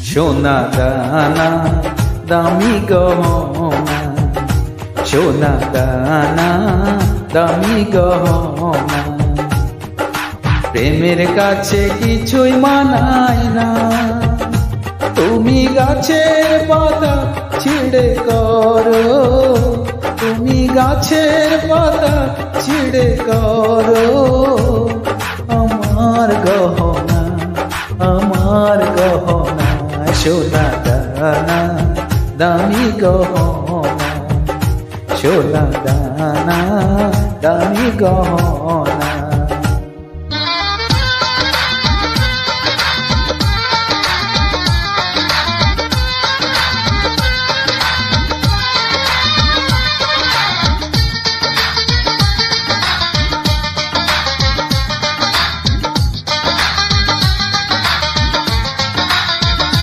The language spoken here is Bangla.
সোনা দানা দামি গহনা, সোনা দানা দামি গহনা। প্রেমের কাছে কিছুই মানায় না, তুমি গাছের পাতা ছিঁড়ে করো, তুমি গাছের পাতা ছিঁড়ে করো আমার গহনা, আমার গহনা। সোনা দানা দামি গহনা, সোনা দানা দামি গহনা।